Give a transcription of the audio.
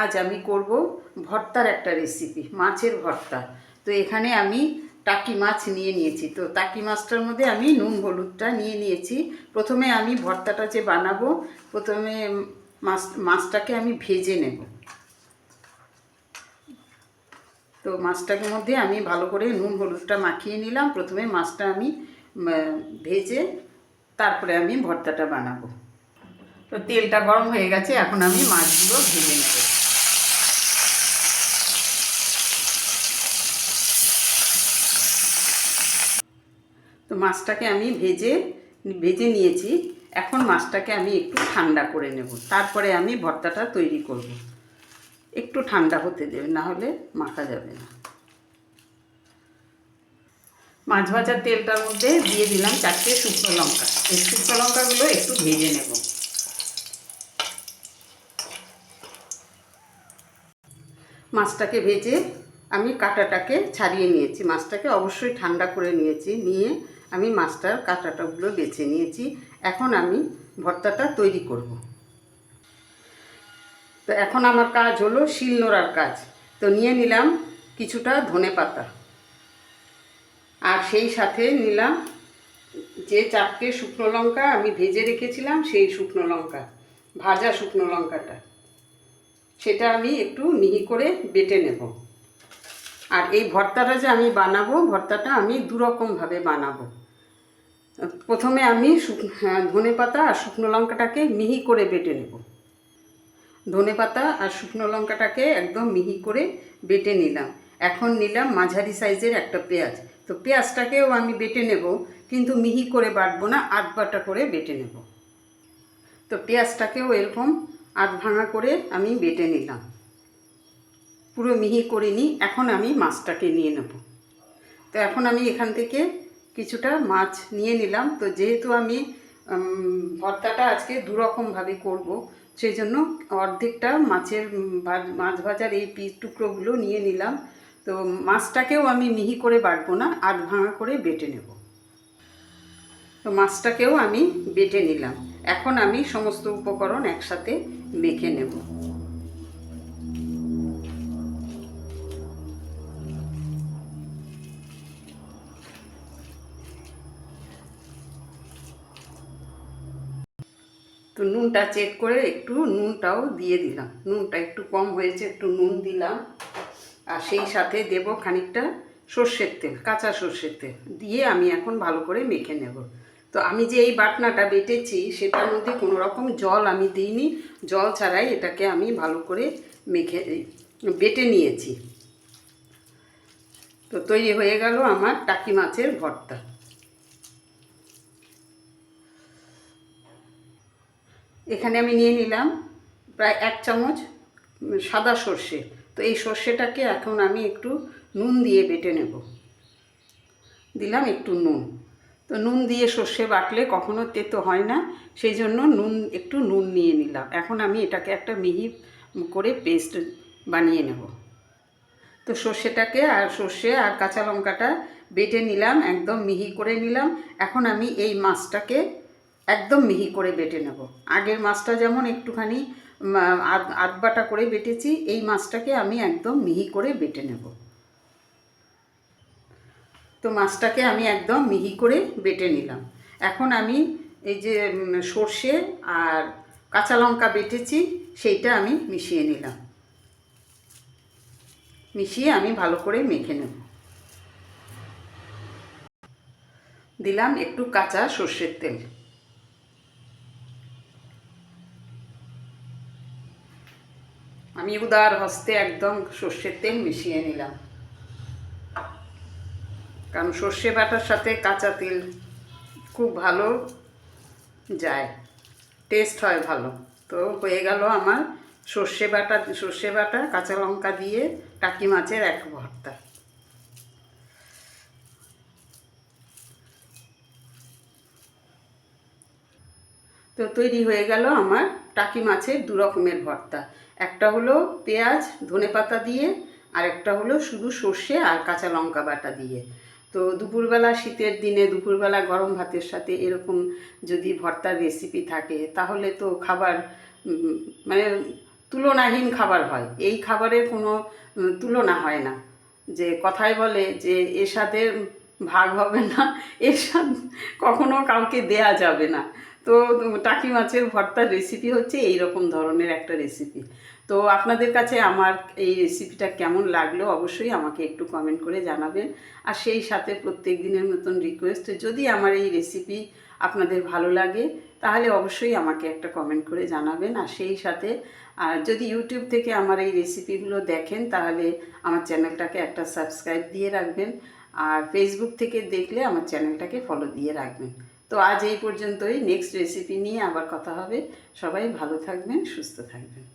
আজ আমি করব ভর্তার একটা রেসিপি, মাছের ভর্তা। তো এখানে আমি টাকি মাছ নিয়ে নিয়েছি। তো টাকি মাছটার মধ্যে আমি নুন হলুদটা নিয়ে নিয়েছি। প্রথমে আমি ভর্তাটা যে বানাবো, প্রথমে মাছটাকে আমি ভেজে নেব। তো মাছটার মধ্যে আমি ভালো করে নুন হলুদটা মাখিয়ে নিলাম। প্রথমে মাছটা আমি ভেজে তারপরে আমি ভর্তাটা বানাবো। তো তেলটা গরম হয়ে গেছে, এখন আমি মাছগুলো ভেজে নেব। তো মাছটাকে আমি ভেজে নিয়েছি। এখন মাছটাকে আমি একটু ঠান্ডা করে নেব, তারপরে আমি ভর্তাটা তৈরি করব। একটু ঠান্ডা হতে দেবে, না হলে মাখা যাবে না। মাছ ভাজার তেলটার মধ্যে দিয়ে দিলাম 4টে শুকনো লঙ্কা। এই শুকনো লঙ্কাগুলো একটু ভেজে নেব। মাছটাকে ভেজে আমি কাঁটাটাকে ছাড়িয়ে নিয়েছি। মাছটাকে অবশ্যই ঠান্ডা করে নিয়েছি, নিয়ে আমি মাছটার কাঁটাটাগুলো বেছে নিয়েছি। এখন আমি ভর্তাটা তৈরি করব। তো এখন আমার কাজ হলো শিল নোড়ার কাজ। তো নিয়ে নিলাম কিছুটা ধনেপাতা, আর সেই সাথে নিলাম যে 4টে শুকনো লঙ্কা আমি ভেজে রেখেছিলাম, সেই শুকনো লঙ্কা, ভাজা শুকনো লঙ্কাটা, সেটা আমি একটু মিহি করে বেটে নেব। আর এই ভর্তাটা যে আমি বানাবো, ভর্তাটা আমি দুরকমভাবে বানাবো। প্রথমে আমি ধনেপাতা আর শুকনো লঙ্কাটাকে মিহি করে বেটে নেব। ধনেপাতা আর শুকনো লঙ্কাটাকে একদম মিহি করে বেটে নিলাম। এখন নিলাম মাঝারি সাইজের একটা পেঁয়াজ। তো পেঁয়াজটাকেও আমি বেটে নেব, কিন্তু মিহি করে বাটবো না, আধ বাটা করে বেটে নেব। তো পেঁয়াজটাকেও এরকম আধ ভাঙা করে আমি বেটে নিলাম, পুরো মিহি করে নিই। এখন আমি মাছটাকে নিয়ে নেব। তো এখন আমি এখান থেকে কিছুটা মাছ নিয়ে নিলাম। তো যেহেতু আমি ভর্তাটা আজকে দুরকমভাবে করব, সেই জন্য অর্ধেকটা মাছ ভাজার এই পিস টুকরোগুলো নিয়ে নিলাম। তো মাছটাকেও আমি মিহি করে বাটবো না, আধ ভাঙা করে বেটে নেব। তো মাছটাকেও আমি বেটে নিলাম। এখন আমি সমস্ত উপকরণ একসাথে মেখে নেব। তো নুনটা চেক করে একটু নুনটাও দিয়ে দিলাম। নুনটা একটু কম হয়েছে, একটু নুন দিলাম। আর সেই সাথে দেব খানিকটা সর্ষের তেল, কাঁচা সর্ষের তেল দিয়ে আমি এখন ভালো করে মেখে নেব। তো আমি যে এই বাটনাটা বেটেছি, সেটার মধ্যে কোনো রকম জল আমি দিইনি। জল ছাড়াই এটাকে আমি ভালো করে বেটে নিয়েছি। তো তৈরি হয়ে গেল আমার টাকি মাছের ভর্তা। এখানে আমি নিয়ে নিলাম প্রায় 1 চামচ সাদা সর্ষে। তো এই সর্ষেটাকে এখন আমি একটু নুন দিয়ে বেটে নেব। দিলাম একটু নুন। তো নুন দিয়ে সর্ষে বাটলে কখনো তেতো হয় না, সেই জন্য একটু নুন নিয়ে নিলাম। এখন আমি এটাকে একটা মিহি করে পেস্ট বানিয়ে নেব। তো সর্ষে আর কাঁচা লঙ্কাটা বেটে নিলাম, একদম মিহি করে নিলাম। এখন আমি এই মাছটাকে একদম মিহি করে বেটে নেব। আগের মাছটা যেমন একটুখানি আধ বাটা করে বেটেছি, এই মাছটাকে আমি একদম মিহি করে বেটে নেব। তো মাছটাকে আমি একদম মিহি করে বেটে নিলাম। এখন আমি এই যে সর্ষে আর কাঁচা লঙ্কা বেটেছি, সেইটা আমি মিশিয়ে নিলাম। মিশিয়ে আমি ভালো করে মেখে নেব। দিলাম একটু কাঁচা সর্ষের তেল। আমি উদার হস্তে একদম সর্ষের তেল মিশিয়ে নিলাম, কারণ সর্ষে বাটার সাথে কাঁচা তেল খুব ভালো যায়, টেস্ট হয় ভালো। তো হয়ে গেল আমার সর্ষে বাটা কাঁচা লঙ্কা দিয়ে টাকি মাছের এক ভর্তা। তো তৈরি হয়ে গেল আমার টাকি মাছের 2 রকমের ভর্তা। একটা হলো পেঁয়াজ ধনেপাতা দিয়ে, আর একটা হলো শুধু সর্ষে আর কাঁচা লঙ্কা বাটা দিয়ে। তো দুপুরবেলা, শীতের দিনে দুপুরবেলা গরম ভাতের সাথে এরকম যদি ভর্তার রেসিপি থাকে, তাহলে তো খাবার মানে তুলনাহীন খাবার হয়। এই খাবারের কোনো তুলনা হয় না। যে কথায় বলে যে এর সাথে ভাগ হবে না, এর সাথে কখনো কাউকে দেয়া যাবে না। তো টাকি মাছের ভর্তার রেসিপি হচ্ছে এই রকম ধরনের একটা রেসিপি। তো আপনাদের কাছে আমার এই রেসিপিটা কেমন লাগলো অবশ্যই আমাকে একটু কমেন্ট করে জানাবেন। আর সেই সাথে প্রত্যেক দিনের মতন রিকোয়েস্ট, যদি আমার এই রেসিপি আপনাদের ভালো লাগে তাহলে অবশ্যই আমাকে একটা কমেন্ট করে জানাবেন। আর সেই সাথে যদি ইউটিউব থেকে আমার এই রেসিপিগুলো দেখেন তাহলে আমার চ্যানেলটাকে একটা সাবস্ক্রাইব দিয়ে রাখবেন। আর ফেসবুক থেকে দেখলে আমার চ্যানেলটাকে ফলো দিয়ে রাখবেন। তো আজ এই পর্যন্তই। নেক্সট রেসিপি নিয়ে আবার কথা হবে। সবাই ভালো থাকবেন, সুস্থ থাকবেন।